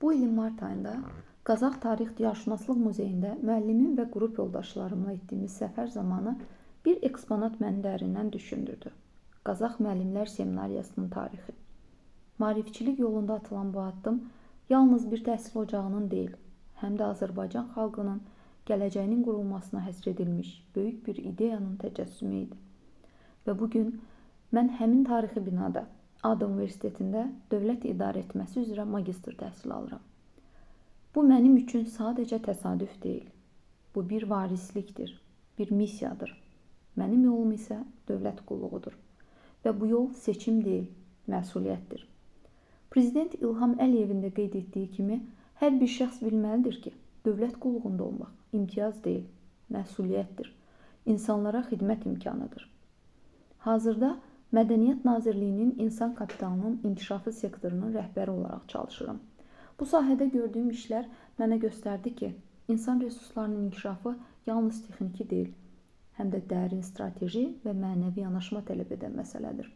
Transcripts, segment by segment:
Bu ilin mart ayında Qazax Tarix Diyarşünaslıq Muzeyində müəllimim və qrup yoldaşlarımla etdiyimiz səfər zamanı bir eksponat məni dərindən düşündürdü. Qazax müəllimlər seminariyasının tarixi. Maarifçilik yolunda atılan bu addım yalnız bir təhsil ocağının deyil, həm də Azərbaycan xalqının gələcəyinin qurulmasına həsr edilmiş böyük bir ideyanın təcəssümü idi. Və bugün mən həmin tarixi binada, ADA Universitetində dövlət idarəetməsi üzrə magistr təhsili alıram. Bu mənim üçün sadəcə təsadüf deyil. Bu bir varislikdir, bir missiyadır. Mənim yolum isə dövlət qulluğudur. Və bu yol seçim deyil, məsuliyyətdir. Prezident İlham Əliyevin də qeyd etdiyi kimi, hər bir şəxs bilməlidir ki, dövlət qulluğunda olmaq imtiyaz deyil, məsuliyyətdir. İnsanlara xidmət imkanıdır. Hazırda Mədəniyyət Nazirliyinin İnsan Kapitalının İnkişafı sektorunun rəhbəri olaraq çalışıram. Bu sahədə gördüyüm işlər mənə göstərdi ki, insan resurslarının inkişafı yalnız texniki deyil, həm də dərin strateji və mənəvi yanaşma tələb edən məsələdir.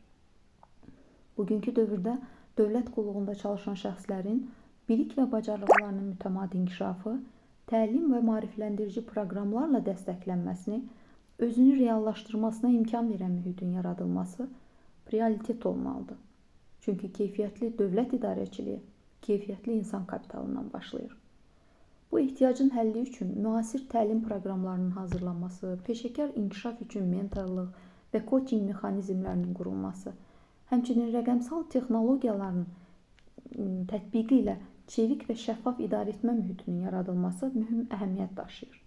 Bugünkü dövrdə dövlət qulluğunda çalışan şəxslərin bilik və bacarıqlarının mütəmadi inkişafı, təlim və maarifləndirici proqramlarla dəstəklənməsini, özünü reallaşdırmasına imkan verən mühitin yaradılması prioritet olmalıdır. Çünki keyfiyyətli dövlət idarəçiliyi keyfiyyətli insan kapitalından başlayır. Bu ehtiyacın həlli üçün müasir təlim proqramlarının hazırlanması, peşəkar inkişaf üçün mentorluq və coaching mexanizmlərinin qurulması, həmçinin rəqəmsal texnologiyaların tətbiqi ilə çevik və şəffaf idarəetmə mühitinin yaradılması mühüm əhəmiyyət daşıyır.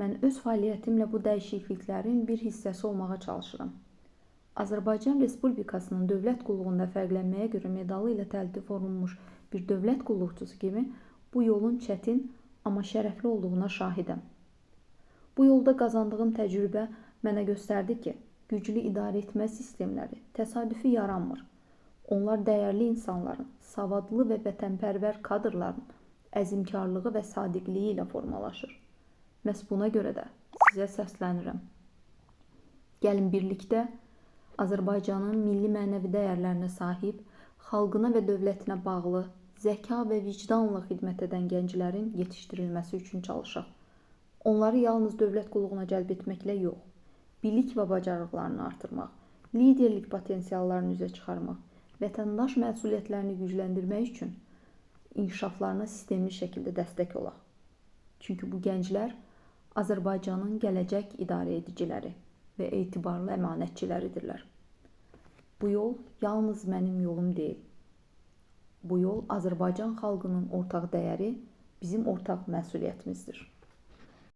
Mən öz fəaliyyətimlə bu dəyişikliklərin bir hissəsi olmağa çalışıram. Azərbaycan Respublikasının dövlət qulluğunda fərqlənməyə görə medalı ilə təltif olunmuş bir dövlət qulluqçusu kimi bu yolun çətin, amma şərəfli olduğuna şahidəm. Bu yolda qazandığım təcrübə mənə göstərdi ki, güclü idarəetmə sistemləri təsadüfi yaranmır. Onlar dəyərli insanların, savadlı və vətənpərvər kadrların əzmkarlığı və sadiqliyi ilə formalaşır. Məhz buna görə də sizə səslənirəm. Gəlin birlikdə Azərbaycanın milli mənəvi dəyərlərinə sahib, xalqına və dövlətinə bağlı, zəka və vicdanla xidmət edən gənclərin yetişdirilməsi üçün çalışaq. Onları yalnız dövlət qulluğuna cəlb etməklə yox, bilik və bacarıqlarını artırmaq, liderlik potensiallarını üzə çıxarmaq, vətəndaş məsuliyyətlərini gücləndirmək üçün inkişaflarına sistemli şəkildə dəstək olaq. Çünki bu gənclər Azərbaycanın gələcək idarə ediciləri və etibarlı əmanətçiləridirlər. Bu yol yalnız mənim yolum deyil. Bu yol Azərbaycan xalqının ortaq dəyəri, bizim ortaq məsuliyyətimizdir.